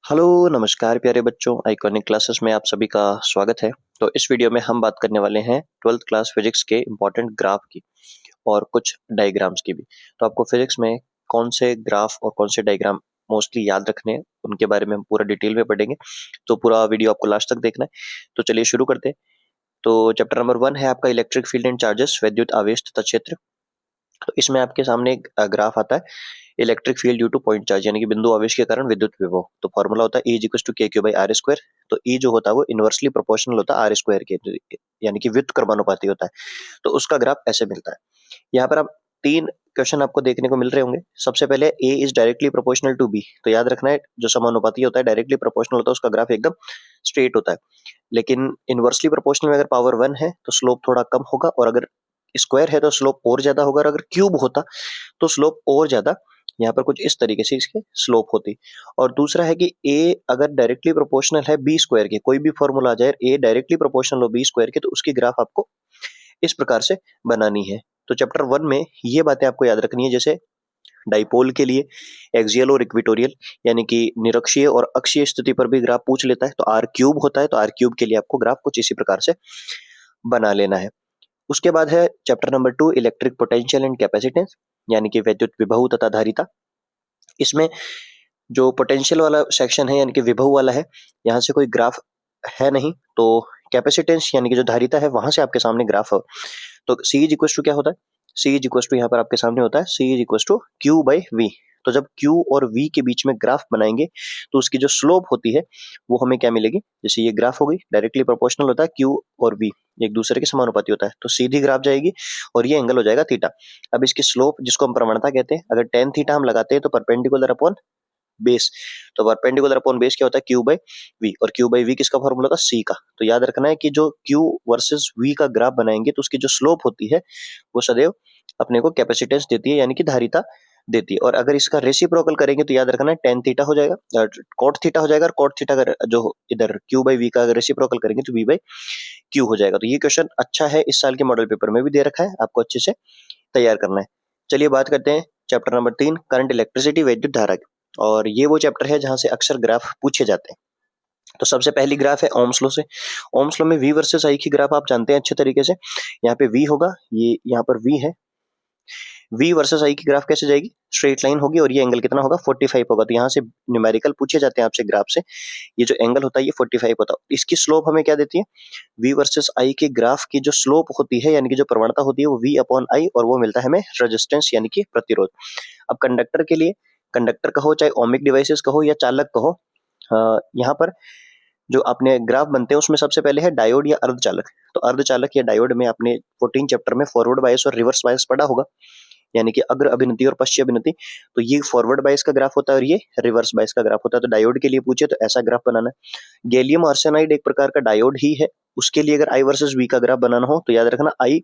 Hello नमस्कार प्यारे बच्चों, आइकॉनिक क्लासेस में आप सभी का स्वागत है। तो इस वीडियो में हम बात करने वाले हैं 12th क्लास फिजिक्स के इम्पोर्टेंट ग्राफ की और कुछ डायग्राम्स की भी। तो आपको फिजिक्स में कौन से ग्राफ और कौन से डायग्राम मोस्टली याद रखने हैं उनके बारे में हम पूरा डिटेल में पढ़ेंगे। तो पूरा वीडियो आपको लास्ट तक देखना है। तो चलिए शुरू करते हैं। तो चैप्टर नंबर 1 है आपका इलेक्ट्रिक फील्ड एंड चार्जेस, विद्युत आवेश तथा क्षेत्र। तो इसमें आपके सामने एक ग्राफ आता है, electric field due two point charge यानी कि बिंदु आवेश के कारण विद्युत विभव। तो फॉर्मूला होता है E इक्वल टू के क्यू बाई आर स्क्वायर। तो E जो होता है वो इनवर्सली प्रोपोर्शनल होता है आर स्क्वायर के, यानी कि व्युत्क्रमानुपाती होता है। तो उसका ग्राफ ऐसे मिलता है। यहाँ पर आप 3 क्वेश्चन आपको देखने को मिल रहे होंगे। सबसे पहले A is directly proportional to B। तो याद रखना है, जो समानुपाती होता है डायरेक्टली प्रोपोर्शनल होता है उसका ग्राफ एकदम स्ट्रेट होता है। लेकिन इनवर्सली प्रोपोर्शनल में अगर पावर 1 है तो स्लोप थोड़ा कम होगा, और अगर स्क्वायर है तो स्लोप और ज्यादा होगा, और अगर क्यूब होता तो स्लोप और ज्यादा, यहाँ पर कुछ इस तरीके से इसके स्लोप होती। और दूसरा है कि ए अगर डायरेक्टली प्रोपोर्शनल है बी स्क्वायर के, कोई भी फॉर्मूला आ जाए ए डायरेक्टली प्रोपोर्शनल हो बी स्क्वायर के, तो उसकी ग्राफ आपको इस प्रकार से बनानी है। तो चैप्टर 1 में ये बातें आपको याद रखनी है। जैसे डाइपोल के लिए एक्सियल और इक्वेटोरियल यानी कि निरक्षीय और अक्षीय स्थिति पर भी ग्राफ पूछ लेता है। तो आर क्यूब होता है, तो आर क्यूब के लिए आपको ग्राफ कुछ इसी प्रकार से बना लेना है। उसके बाद है chapter number 2 electric potential and capacitance यानी कि विद्युत विभव तथा धारिता। इसमें जो पोटेंशियल वाला सेक्शन है यानी कि विभव वाला है, यहाँ से कोई ग्राफ है नहीं। तो कैपेसिटेंस यानी कि जो धारिता है वहां से आपके सामने ग्राफ है। तो C इज इक्वल टू क्या होता है, C इज इक्वल टू यहाँ पर आपके सामने होता है C is equal to Q by V। तो जब Q और V के बीच में ग्राफ बनाएंगे तो उसकी जो स्लोप होती है वो हमें क्या मिलेगी। जैसे ये ग्राफ हो गई, डायरेक्टली प्रोपोर्शनल होता है Q और V एक दूसरे के समानुपाती होता है, तो सीधी ग्राफ जाएगी और ये एंगल हो जाएगा थीटा। अब इसकी स्लोप जिसको हम प्रवणता कहते हैं, अगर टेन थीटा हम लगाते हैं तो परपेंडिकुलर अपॉन बेस। तो परपेंडिकुलर अपॉन बेस क्या होता है, क्यू बाई वी, और क्यू बाई वी किसका फॉर्मूला था, सी का। तो याद रखना है कि जो क्यू वर्सेस वी का ग्राफ बनाएंगे तो उसकी जो स्लोप होती है वो सदैव अपने को कैपेसिटेंस देती है यानी कि धारिता देती है। और अगर इसका रेसिप्रोकल करेंगे तो याद रखना है टेन थीटा हो जाएगा, कॉट थीटा हो जाएगा, और कॉट थीटा अगर जो इधर क्यू बाई वी का अगर रेसिप्रोकल करेंगे तो वी बाई क्यू हो जाएगा। तो ये क्वेश्चन अच्छा है, इस साल के मॉडल पेपर में भी दे रखा है, आपको अच्छे से तैयार करना है। चलिए बात करते हैं चैप्टर नंबर 3 करंट इलेक्ट्रिसिटी विद्युत धारा की। और ये वो चैप्टर है जहां से अक्सर ग्राफ पूछे जाते हैं। तो सबसे पहली ग्राफ है ओम्स लॉ से। ओम्स लॉ में V वर्सेस I की ग्राफ आप जानते हैं अच्छे तरीके से। यहाँ पे V होगा, ये यहाँ पर V है। V वर्सेस I की ग्राफ कैसे जाएगी, स्ट्रेट लाइन होगी, और ये एंगल कितना होगा 45 होगा। तो यहाँ से न्यूमेरिकल पूछे जाते हैं आपसे ग्राफ से, ये जो एंगल होता है ये 45 होता है। इसकी स्लोप हमें क्या देती है, V वर्सेस I के ग्राफ की जो स्लोप होती है यानी कि जो प्रवणता होती है वो V अपॉन I, और वो मिलता है हमें रेजिस्टेंस यानी कि प्रतिरोध। अब कंडक्टर के लिए, कंडक्टर कहो चाहे ओमिक डिवाइसेस कहो या चालक कहो, यहाँ पर जो अपने ग्राफ बनते हैं उसमें सबसे पहले है डायोड या अर्धचालक। तो अर्धचालक या डायोड में आपने 14 चैप्टर में फॉरवर्ड बायस और रिवर्स बायस पढ़ा होगा, यानी कि अग्र अभिनति और पश्चिम अभिनति। तो ये फॉरवर्ड बायस का ग्राफ होता है और ये रिवर्स बायस का ग्राफ होता है। तो डायोड के लिए पूछे तो ऐसा ग्राफ बनाना है। गैलियम आर्सेनाइड एक प्रकार का डायोड ही है, उसके लिए अगर I वर्सेस V का ग्राफ बनाना हो तो याद रखना I,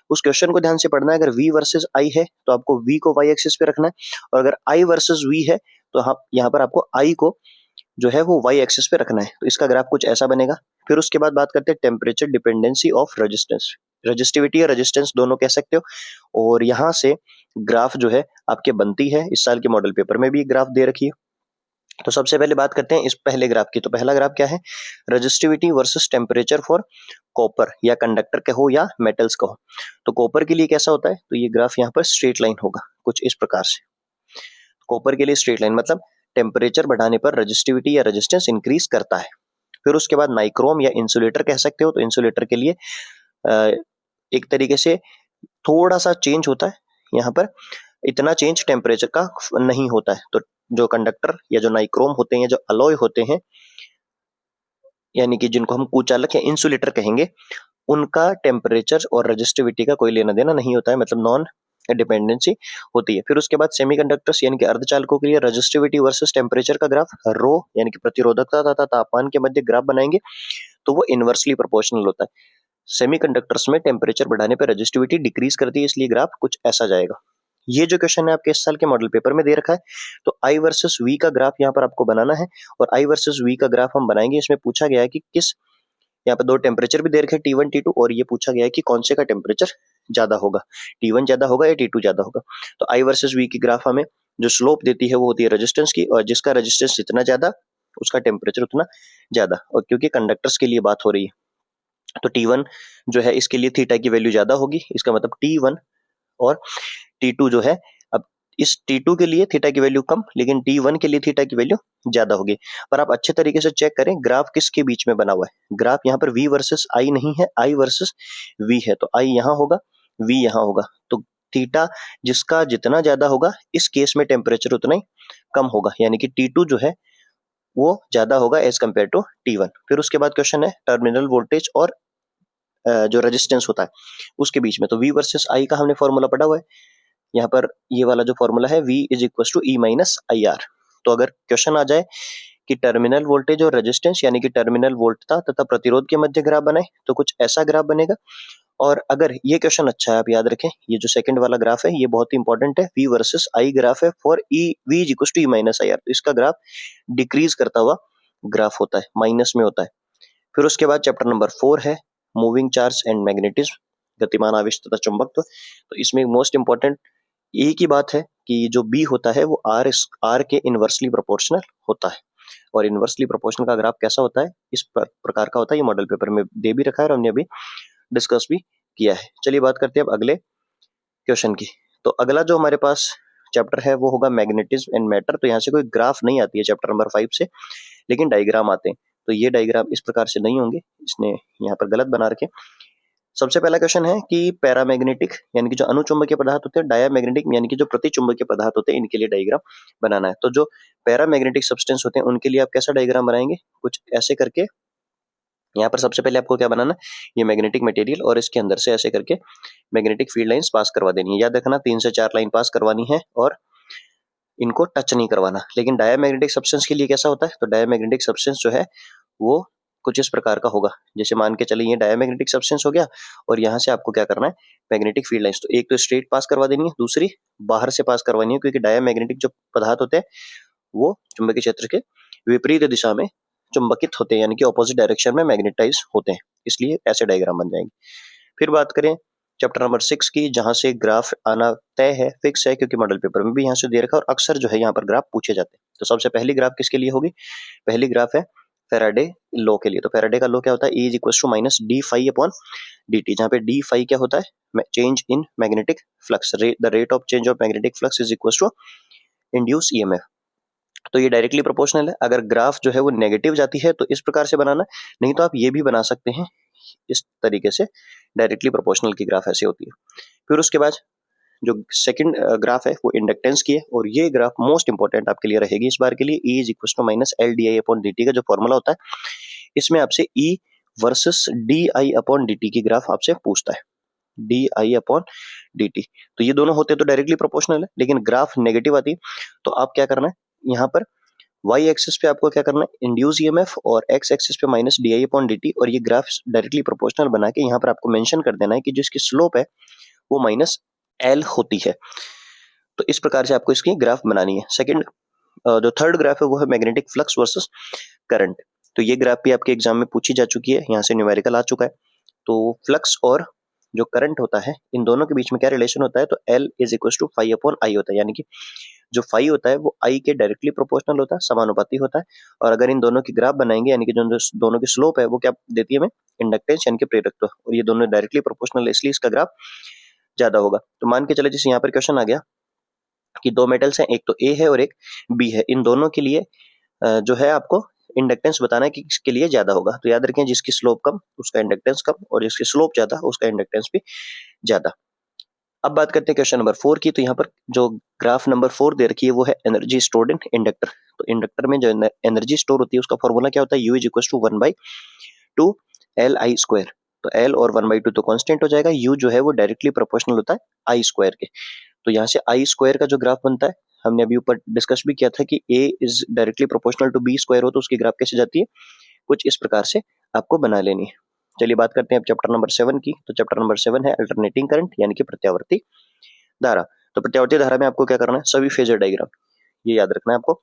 उस क्वेश्चन को ध्यान से पढ़ना है। अगर V वर्सेस I है तो आपको V को y एक्सिस पे रखना है, और अगर I वर्सेस V है तो यहाँ पर आपको I को जो है वो y एक्सिस पे रखना है। तो इसका ग्राफ कुछ ऐसा बनेगा। फिर उसके बाद बात करते हैं temperature dependency of resistance, resistivity या रेजिस्टेंस दोनों कह सकते हो। और यहाँ से ग्राफ जो है आपके बनती है, इस साल के मॉडल पेपर में भी ग्राफ दे रखी है। तो सबसे पहले बात करते हैं इस पहले ग्राफ की। तो पहला ग्राफ क्या है, resistivity versus temperature for copper, या कंडक्टर कहो या मेटल्स कहो। तो कॉपर के लिए कैसा होता है, तो ये ग्राफ यहाँ पर स्ट्रेट लाइन होगा कुछ इस प्रकार से। कॉपर के लिए स्ट्रेट लाइन मतलब टेम्परेचर बढ़ाने पर रेजिस्टिविटी या रेजिस्टेंस इंक्रीज करता है। फिर उसके बाद नाइक्रोम या इंसुलेटर कह सकते हो। तो इंसुलेटर के लिए एक तरीके से थोड़ा सा चेंज होता है, यहाँ पर इतना चेंज टेम्परेचर का नहीं होता है। तो जो कंडक्टर या जो नाइक्रोम होते हैं, जो अलॉय होते हैं, यानी कि जिनको हम कुचालक या इंसुलेटर कहेंगे, उनका टेम्परेचर और रेजिस्टिविटी का कोई लेना देना नहीं होता है, मतलब नॉन डिपेंडेंसी होती है। फिर उसके बाद सेमीकंडक्टर्स यानी कि अर्धचालकों के लिए रेजिस्टिविटी वर्सेस टेम्परेचर का ग्राफ, रो यानी कि प्रतिरोधकता तथा तापमान के मध्य ग्राफ बनाएंगे तो वो इनवर्सली प्रोपोर्शनल होता है। सेमीकंडक्टर्स में टेम्परेचर बढ़ाने पर रेजिस्टिविटी डिक्रीज करती है, इसलिए ग्राफ कुछ ऐसा जाएगा। ये जो क्वेश्चन है आपके इस साल के मॉडल पेपर में दे रखा है। तो I वर्सेस V का ग्राफ यहाँ पर आपको बनाना है, और I वर्सेस V का ग्राफ हम बनाएंगे। इसमें पूछा गया है कि किस, यहाँ पे दो टेम्परेचर भी दे रखे हैं T1 T2, और ये पूछा गया है कि कौन से का टेम्परेचर ज्यादा होगा, T1 ज्यादा होगा या T2 ज्यादा होगा। तो I वर्सेस V की ग्राफ हमें जो स्लोप देती है वो होती है रेजिस्टेंस की, और जिसका रेजिस्टेंस जितना ज्यादा उसका टेम्परेचर उतना ज़्यादा, और क्योंकि कंडक्टर्स के लिए बात हो रही है तो T1 जो है इसके लिए थीटा की वैल्यू ज़्यादा होगी, इसका मतलब T1 और T2 जो है, अब इस T2 के लिए थीटा की वैल्यू कम, लेकिन T1 के लिए थीटा की वैल्यू ज़्यादा होगी। पर आप अच्छे तरीके से चेक करें ग्राफ किसके बीच में बना हुआ है। ग्राफ यहाँ पर V वर्सेस I नहीं है, I वर्सेस V है, तो I यहाँ होगा, V यहाँ होगा, तो थीटा जिसका जितना ज़्यादा होगा इस केस में टेम्परेचर उतना ही कम होगा, यानी कि T2 जो है वो ज़्यादा होगा एज कम्पेयर टू T1। फिर उसके बाद क्वेश्चन है टर्मिनल वोल्टेज और जो रेजिस्टेंस होता है उसके बीच में, तो V वर्सेस I का हमने फॉर्मूला पढ़ा हुआ है। यहाँ पर ये वाला जो फॉर्मूला है V is equal to E minus I R. तो अगर क्वेश्चन आ जाए कि टर्मिनल वोल्टेज और रेजिस्टेंस यानी कि टर्मिनल वोल्टता तथा प्रतिरोध के मध्य ग्राफ बनाए तो कुछ ऐसा ग्राफ बनेगा। और अगर ये क्वेश्चन अच्छा है, आप याद रखें ये जो सेकंड वाला ग्राफ है ये बहुत ही इंपॉर्टेंट है, V वर्सेस I ग्राफ है for E V is equal to E minus I R, तो इसका ग्राफ डिक्रीज करता हुआ ग्राफ होता है, माइनस में होता है। फिर उसके बाद चैप्टर नंबर 4 है मूविंग चार्ज एंड मैग्नेटिज्म, गतिमान आवेश तथा चुंबकत्व। तो इसमें मोस्ट इंपॉर्टेंट यही की बात है कि जो B होता है वो R के इनवर्सली प्रोपोर्शनल होता है, और इनवर्सली प्रोपोर्शनल का ग्राफ कैसा होता है इस प्रकार का होता है। ये मॉडल पेपर में दे भी रखा है और हमने अभी डिस्कस भी किया है। चलिए बात करते हैं अब अगले क्वेश्चन की। तो अगला जो हमारे पास चैप्टर है वो होगा मैग्नेटिज्म एंड मैटर। तो यहाँ से कोई ग्राफ नहीं आती है चैप्टर नंबर 5 से, लेकिन डायग्राम आते हैं। तो ये डायग्राम इस प्रकार से नहीं होंगे, इसने यहाँ पर गलत बना रखे। सबसे पहला क्वेश्चन है कि पैरामैग्नेटिक यानी कि जो अनुचुंबकीय पदार्थ होते हैं, डायामैग्नेटिक यानी कि जो प्रतिचुंबकीय पदार्थ होते हैं, इनके लिए डायग्राम बनाना है। तो जो पैरामैग्नेटिक सब्सटेंस होते हैं उनके लिए आप कैसा डायग्राम बनाएंगे, कुछ ऐसे करके। यहाँ पर सबसे पहले आपको क्या बनाना है, ये मैग्नेटिक मटेरियल और इसके अंदर से ऐसे करके मैग्नेटिक फील्ड लाइंस पास करवा देनी है। याद रखना 3 से 4 लाइन पास करवानी है और इनको टच नहीं करवाना। लेकिन डायामैग्नेटिक सब्सटेंस के लिए कैसा होता है, तो डायामैग्नेटिक सब्सटेंस जो है वो कुछ इस प्रकार का होगा। जैसे मान के चलिए ये डायामैग्नेटिक सब्सटेंस हो गया और यहाँ से आपको क्या करना है, मैग्नेटिक फील्ड लाइंस तो एक तो स्ट्रेट पास करवा देनी है, दूसरी बाहर से पास करवानी है, क्योंकि डायामैग्नेटिक जो पदार्थ होते हैं वो चुंबकीय क्षेत्र के विपरीत दिशा में चुंबकित होते हैं, यानी कि ऑपोजिट डायरेक्शन में मैग्नेटाइज होते हैं, इसलिए ऐसे डायग्राम बन जाएंगे। फिर बात करें चैप्टर नंबर 6 की, जहां से ग्राफ आना तय है, फिक्स है, क्योंकि मॉडल पेपर में भी यहाँ से दे रखा है और अक्सर जो है यहाँ पर ग्राफ पूछे जाते हैं। तो सबसे पहली ग्राफ किसके लिए होगी, पहली ग्राफ है फैराडे लॉ के लिए। तो फैराडे का लॉ क्या होता है, E is equal to minus d phi upon d t, जहाँ पे डी फाई क्या होता है, change in magnetic flux, the rate of change of magnetic flux is equal to induce EMF. तो ये डायरेक्टली प्रोपोर्शनल है। अगर ग्राफ जो है वो नेगेटिव जाती है तो इस प्रकार से बनाना, नहीं तो आप ये भी बना सकते हैं इस तरीके से, डायरेक्टली प्रोपोर्शनल की ग्राफ ऐसे होती है। फिर उसके बाद जो सेकंड ग्राफ है वो इंडक्टेंस की है, और ये ग्राफ मोस्ट इंपॉर्टेंट आपके लिए रहेगी इस बार के लिए। E is equal to minus L d I upon d t का जो फॉर्मूला होता है, इसमें आपसे E versus d I upon d t की ग्राफ आपसे पूछता है, d I upon d t. तो ये दोनों होते तो डायरेक्टली प्रोपोर्शनल है, लेकिन ग्राफ नेगेटिव आती है तो आप क्या करना है, यहाँ पर y एक्सिस पे आपको क्या करना है, इंड्यूस ईएमएफ, और x एक्सिस पे minus D I upon d T, और ये ग्राफ डायरेक्टली प्रोपोर्शनल बना के यहाँ पर आपको मेंशन कर देना है कि जिसकी स्लोप है वो माइनस एल होती है। तो इस प्रकार से आपको इसकी ग्राफ बनानी है। सेकंड जो थर्ड ग्राफ है वो है मैग्नेटिक फ्लक्स वर्सेस करंट। तो ये ग्राफ भी आपके एग्जाम में पूछी जा चुकी है, यहाँ से न्यूमेरिकल आ चुका है। तो फ्लक्स और जो करंट होता है इन दोनों के बीच में क्या रिलेशन होता है, तो L is equal to phi upon I होता है, यानी कि जो फाई होता है वो आई के डायरेक्टली प्रोपोर्शनल होता है, समानुपाती होता है। और अगर इन दोनों की ग्राफ बनाएंगे, यानी कि जो दोनों की स्लोप है वो क्या देती है हमें, इंडक्टेंस यानी कि प्रेरकत्व, और ये दोनों डायरेक्टली प्रोपोर्शनल है, इसलिए इसका ग्राफ ज्यादा होगा। तो मान के चले जैसे यहाँ पर क्वेश्चन आ गया कि दो मेटल्स हैं, एक तो ए है और एक बी है, इन दोनों के लिए जो है आपको इंडक्टेंस बताना है कि किसके लिए ज्यादा होगा। तो याद रखें जिसकी स्लोप कम उसका इंडक्टेंस कम, और जिसकी स्लोप ज्यादा उसका इंडक्टेंस भी ज्यादा। अब बात करते हैं क्वेश्चन नंबर 4 की। तो यहाँ पर जो ग्राफ नंबर 4 दे रखी है वो है एनर्जी स्टोर्ड इन इंडक्टर। तो इंडक्टर में जो एनर्जी स्टोर होती है उसका फॉर्मूला क्या होता है, U is equal to 1/2 LI square. तो L और 1/2 तो कांस्टेंट हो जाएगा, U जो है वो डायरेक्टली प्रोपोर्शनल होता है I स्क्वायर के। तो यहाँ से I स्क्वायर का जो ग्राफ बनता है, हमने अभी ऊपर डिस्कस भी किया था कि A is directly proportional to B square हो, तो उसकी ग्राफ कैसे जाती है, कुछ इस प्रकार से आपको बना लेनी है। चलिए बात करते हैं अब चैप्टर नंबर 7 की। तो चैप्टर नंबर 7 है अल्टरनेटिंग करंट यानी कि प्रत्यावर्ती धारा। तो प्रत्यावर्ती धारा में आपको क्या करना है, सभी फेजर डायग्राम ये याद रखना है आपको।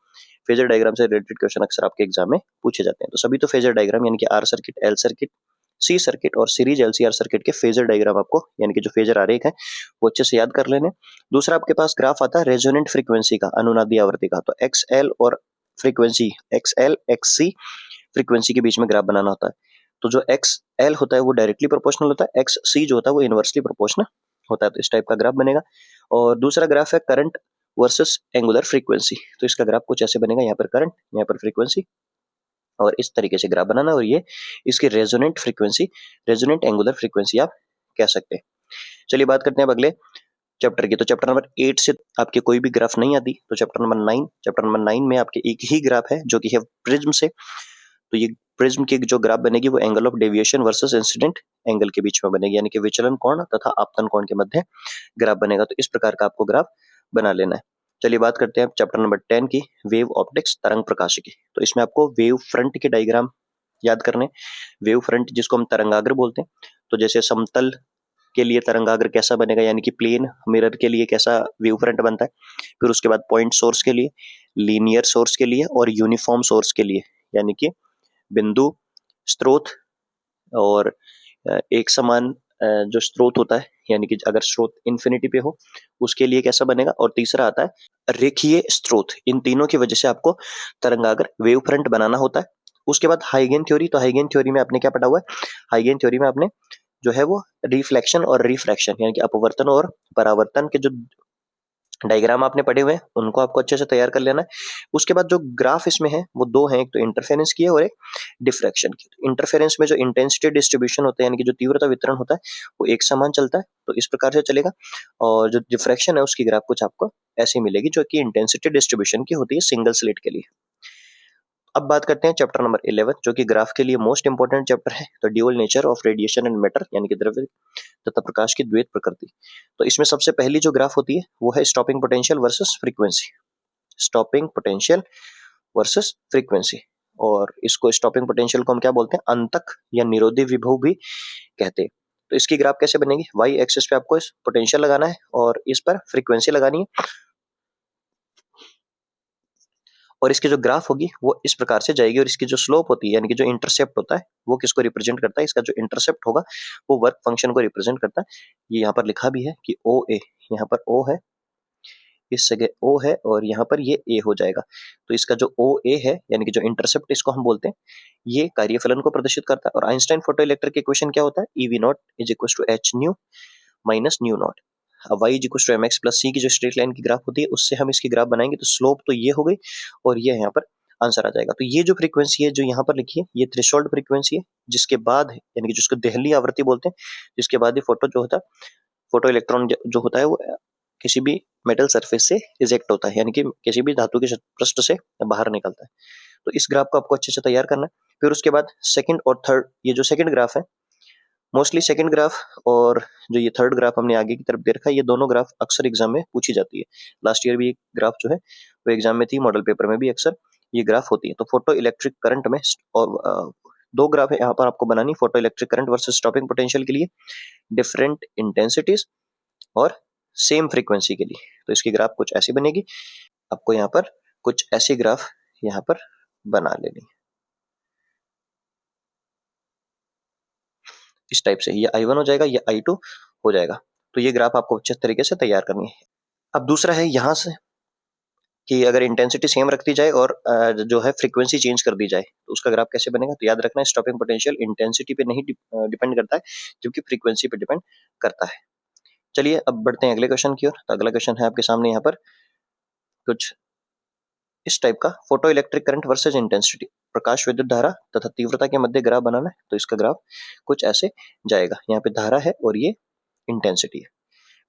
फेजर डायग्राम से रिलेटेड क्वेश्चन अक्सर आपके एग्जाम में पूछे जाते हैं। तो सभी तो फेजर डायग्राम यानी कि R circuit, L circuit, C circuit और सीरीज एलसीआर सर्किट के फेजर डायग्राम आपको, यानी कि जो फेजर आरेख है वो अच्छे से याद कर लेने। दूसरा आपके पास ग्राफ आता है रेजोनेंट फ्रीक्वेंसी का, अनुनादी आवृत्ति का। तो एक्स एल और फ्रीक्वेंसी XL XC फ्रीक्वेंसी के बीच में ग्राफ बनाना होता है। तो जो XL होता है वो डायरेक्टली प्रोपोर्शनल होता है, XC जो होता है वो इनवर्सली प्रोपोर्शनल होता है। तो इस टाइप का ग्राफ बनेगा। और दूसरा ग्राफ है करंट वर्सेस एंगुलर फ्रीक्वेंसी। तो इसका ग्राफ कुछ ऐसे बनेगा, यहाँ पर करंट, यहाँ पर फ्रीक्वेंसी, और इस तरीके से ग्राफ बनाना। और ये इसकी resonant frequency, resonant angular frequency आप कह सकते हैं। चलिए बात करते हैं अब अगले चैप्टर की। तो चैप्टर नंबर 8 से आपके कोई भी ग्राफ नहीं आती, तो चैप्टर नंबर 9, चैप्टर नंबर 9 में आपके एक ही ग्राफ है जो कि है प्रिज्म से। तो ये प्रिज्म की जो ग्राफ बनेगी वो angle of deviation versus incident angle के बीच में बनेगी, यानी कि विचलन कोण तथा आपतन कोण के मध्य ग्राफ बनेगा। तो इस प्रकार का आपको ग्राफ बना लेना है। चलिए बात करते हैं चैप्टर नंबर 10 की, वेव ऑप्टिक्स, तरंग प्रकाशिकी। तो इसमें आपको वेव फ्रंट के डायग्राम याद करने। वेव फ्रंट जिसको हम तरंगाग्र बोलते हैं। तो जैसे समतल के लिए तरंगाग्र कैसा बनेगा, यानी कि प्लेन मिरर के लिए कैसा वेव फ्रंट बनता है। फिर उसके बाद पॉइंट सोर्स के लिए, लीनियर सोर्स के लिए और यूनिफॉर्म सोर्स के लिए, यानी कि बिंदु स्रोत और एक समान जो स्रोत होता है, यानी कि अगर स्रोत इन्फिनिटी पे हो उसके लिए कैसा बनेगा। और तीसरा आता है रेखीय स्रोत। इन तीनों की वजह से आपको तरंगाग्र वेव फ्रंट बनाना होता है। उसके बाद हाइगेन थ्योरी। तो हाइगेन थ्योरी में आपने क्या पढ़ा हुआ है, हाइगेन थ्योरी में आपने जो है वो रिफ्लेक्शन और रिफ्रैक्शन, यानी कि अपवर्तन और परावर्तन के जो डायग्राम आपने पढ़े हुए हैं उनको आपको अच्छे से तैयार कर लेना है। उसके बाद जो ग्राफ इसमें है वो दो हैं, एक तो इंटरफेरेंस की है और एक डिफ्रैक्शन की। इंटरफेरेंस में जो इंटेंसिटी डिस्ट्रीब्यूशन होता है, यानी कि जो तीव्रता वितरण होता है, वो एक समान चलता है, तो इस प्रकार से चलेगा। और जो डिफ्रैक्शन है उसकी ग्राफ कुछ आपको ऐसी मिलेगी जो कि इंटेंसिटी डिस्ट्रीब्यूशन की होती है सिंगल स्लिट के लिए। अब बात करते हैं चैप्टर नंबर 11 जो कि ग्राफ के लिए मोस्ट इंपोर्टेंट चैप्टर है। तो dual nature of radiation and matter, यानी कि द्रव्य तथा प्रकाश की द्वैत प्रकृति। तो इसमें सबसे पहली जो ग्राफ होती है वो है stopping potential versus frequency. Stopping potential versus frequency. और इसको स्टॉपिंग पोटेंशियल को हम क्या बोलते हैं, अंतक या निरोधी विभव भी कहते हैं। तो इसकी ग्राफ कैसे बनेगी, वाई एक्सिस पे आपको इस पोटेंशियल लगाना है और इस पर फ्रीक्वेंसी लगानी है। और इसकी जो ग्राफ होगी वो इस प्रकार से जाएगी। और इसकी जो स्लोप होती है, यानी कि जो इंटरसेप्ट होता है, वो किसको रिप्रेजेंट करता है, इसका जो इंटरसेप्ट होगा वो वर्क फंक्शन को रिप्रेजेंट करता है। ये यहाँ पर लिखा भी है कि ओ ए, यहाँ पर ओ है, इस जगह ओ है और यहाँ पर ये ए हो जाएगा। तो इसका जो ओ ए है, यानी कि जो इंटरसेप्ट इसको हम बोलते हैं, ये कार्यफलन को प्रदर्शित करता है। और आइंस्टाइन फोटो इलेक्ट्रिक इक्वेशन क्या होता है, e V naught is equal to h nu minus nu naught. अब y is equal to mx plus c की जो स्ट्रेट लाइन की ग्राफ होती है उससे हम इसकी ग्राफ बनाएंगे। तो स्लोप तो ये हो गई और ये यहाँ पर आंसर आ जाएगा। तो ये जो फ्रीक्वेंसी है जो यहाँ पर लिखी है ये थ्रेशोल्ड फ्रीक्वेंसी है, जिसके बाद यानी कि जिसको देहली आवृत्ति बोलते हैं, जिसके बाद ये फोटो जो होता है, फोटो इलेक्ट्रॉन जो होता है वो किसी भी मेटल सरफेस से इजेक्ट होता है, यानी कि किसी भी धातु के पृष्ठ से बाहर निकलता है। तो इस ग्राफ को आपको अच्छे से तैयार करना है। फिर उसके बाद सेकंड और थर्ड, ये जो सेकंड ग्राफ है, मोस्टली सेकंड ग्राफ और जो ये थर्ड ग्राफ हमने आगे की तरफ दे रखा है, ये दोनों ग्राफ अक्सर एग्जाम में पूछी जाती है। लास्ट ईयर भी एक ग्राफ जो है वो एग्जाम में थी, मॉडल पेपर में भी अक्सर ये ग्राफ होती है। तो फोटो इलेक्ट्रिक करंट में और दो ग्राफ है यहाँ पर आपको बनानी, photo electric current versus stopping potential के लिए, डिफरेंट इंटेंसिटीज और सेम फ्रीक्वेंसी के लिए। तो इसकी ग्राफ कुछ ऐसी बनेगी, आपको यहाँ पर कुछ ऐसी ग्राफ यहाँ पर बना लेनी इस टाइप से। ये I1 हो जाएगा, ये I2 हो जाएगा। तो ये ग्राफ आपको अच्छे तरीके से तैयार करनी है। अब दूसरा है यहाँ से कि अगर इंटेंसिटी सेम रखती जाए और जो है फ्रीक्वेंसी चेंज कर दी जाए तो उसका ग्राफ कैसे बनेगा। तो याद रखना है स्टॉपिंग पोटेंशियल इंटेंसिटी पे नहीं डिपेंड करता है, जबकि फ्रीक्वेंसी पे डिपेंड करता है। चलिए अब बढ़ते हैं अगले क्वेश्चन की ओर। तो अगला क्वेश्चन है आपके सामने यहाँ पर कुछ इस टाइप का, photoelectric current versus intensity, प्रकाश विद्युत धारा तथा तीव्रता के मध्य ग्राफ बनाना है। तो इसका ग्राफ कुछ ऐसे जाएगा, यहाँ पे धारा है और ये इंटेंसिटी है।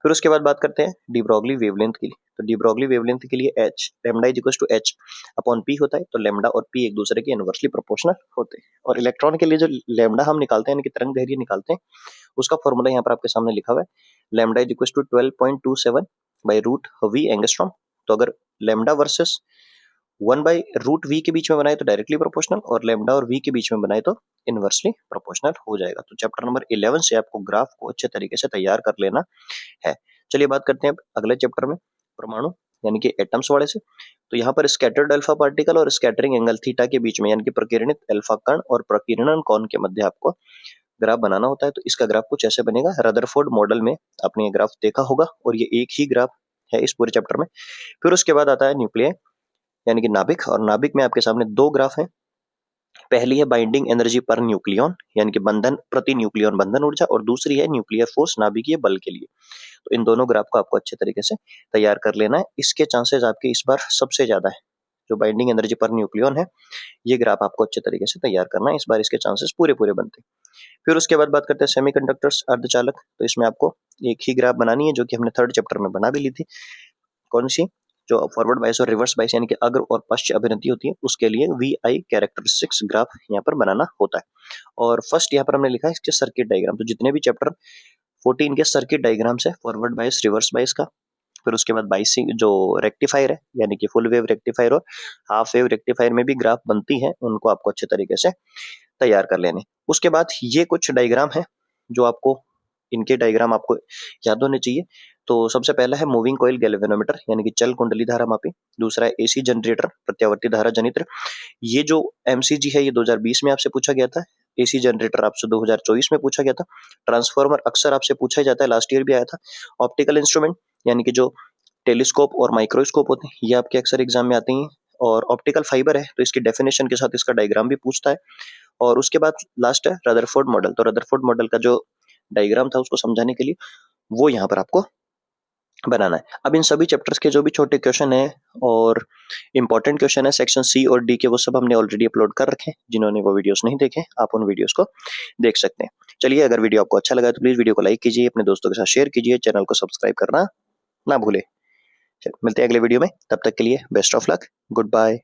फिर उसके बाद बात करते हैं डी ब्रॉगली वेवलेंथ के लिए। तो डी ब्रॉगली वेवलेंथ के लिए h lambda is equal to h upon p होता है। तो लैम्डा और पी एक दूसरे के इनवर्सली प्रोपोर्शनल होते हैं। और इलेक्ट्रॉन के लिए जो लैम्डा हम निकालते हैं, यानी कि तरंग दैर्घ्य निकालते हैं, उसका फॉर्मूला यहाँ पर आपके सामने लिखा हुआ है, lambda is equal to 12.27 by root V angstrom. तो अगर lambda versus 1 by root V के बीच में बनाए तो डायरेक्टली प्रोपोर्शनल, और लैम्डा और वी के बीच में बनाए तो इनवर्सली प्रोपोर्शनल हो जाएगा। तो चैप्टर नंबर 11 से आपको ग्राफ को अच्छे तरीके से तैयार कर लेना है। चलिए बात करते हैं अगले चैप्टर में, परमाणु यानी कि एटम्स वाले से। तो यहाँ पर स्कैटर्ड अल्फा पार्टिकल और स्कैटरिंग एंगल थीटा के बीच में, यानी कि प्रकीर्णित अल्फा कण और प्रकीर्णन कोण के मध्य आपको ग्राफ बनाना होता है। तो इसका ग्राफ कुछ ऐसे बनेगा। रदरफोर्ड मॉडल में आपने ये ग्राफ देखा होगा और ये एक ही ग्राफ है इस पूरे चैप्टर में। फिर उसके बाद आता है न्यूक्लियर यानी कि नाभिक, और नाभिक में आपके सामने दो ग्राफ हैं। पहली है बाइंडिंग एनर्जी पर न्यूक्लियन, यानी कि बंधन प्रति न्यूक्लियन बंधन ऊर्जा, और दूसरी है न्यूक्लियर फोर्स नाभिकीय बल के लिए। तो इन दोनों ग्राफ को आपको अच्छे तरीके से तैयार कर लेना है। इसके चांसेस आपके इस बार सबसे ज्यादा है। जो बाइंडिंग एनर्जी पर न्यूक्लियन है, ये ग्राफ आपको अच्छे तरीके से तैयार करना है। इस बार इसके चांसेस पूरे पूरे बनते हैं। फिर उसके बाद बात करते हैं सेमीकंडक्टर्स, अर्धचालक। तो इसमें आपको एक ही ग्राफ बनानी है, जो कि हमने थर्ड चैप्टर में बना भी ली थी। कौन सी? जो फॉरवर्ड बायस और रिवर्स बायस यानी कि अग्र और पश्च अभिनति होती है, उसके लिए VI कैरेक्टरिस्टिक्स ग्राफ यहाँ पर बनाना होता है। और फर्स्ट यहाँ पर हमने लिखा है इसके सर्किट डायग्राम। तो जितने भी चैप्टर 14 के सर्किट डायग्राम्स है, फॉरवर्ड बायस, रिवर्स बायस का, फिर उसके बाद बाइसिंग जो रेक्टिफायर है, यानी कि फुल वेव रेक्टिफायर और हाफ वेव रेक्टिफायर में भी ग्राफ बनती है, उनको आपको अच्छे तरीके से तैयार कर लेने। उसके बाद ये कुछ डायग्राम है जो आपको, इनके डायग्राम आपको याद होने चाहिए। तो सबसे पहला है मूविंग कॉइल गैल्वेनोमीटर, यानी कि चल कुंडली धारा मापी। दूसरा है AC जनरेटर, प्रत्यावर्ती धारा जनित्र। ये जो MCG है, ये 2020 में आपसे पूछा गया था। AC जनरेटर आपसे 2024 में पूछा गया था। ट्रांसफार्मर अक्सर आपसे पूछा जाता है, लास्ट ईयर भी आया था। ऑप्टिकल इंस्ट्रूमेंट, यानी कि जो टेलीस्कोप और माइक्रोस्कोप होते हैं, ये आपके अक्सर एग्जाम में आते हैं। और ऑप्टिकल फाइबर है, तो इसकी डेफिनेशन के साथ इसका डायग्राम भी पूछता है। और उसके बाद लास्ट है रदरफोर्ड मॉडल। तो रदरफोर्ड मॉडल का जो डायग्राम था, उसको समझाने के लिए वो यहाँ पर आपको बनाना है। अब इन सभी चैप्टर्स के जो भी छोटे क्वेश्चन है और इंपॉर्टेंट क्वेश्चन है सेक्शन C और D के, वो सब हमने ऑलरेडी अपलोड कर रखे हैं। जिन्होंने वो वीडियोस नहीं देखे, आप उन वीडियोस को देख सकते हैं। चलिए, अगर वीडियो आपको अच्छा लगा तो प्लीज वीडियो को लाइक कीजिए, अपने दोस्तों के साथ शेयर कीजिए, चैनल को सब्सक्राइब करना ना भूले। मिलते हैं अगले वीडियो में, तब तक के लिए best of luck, good bye.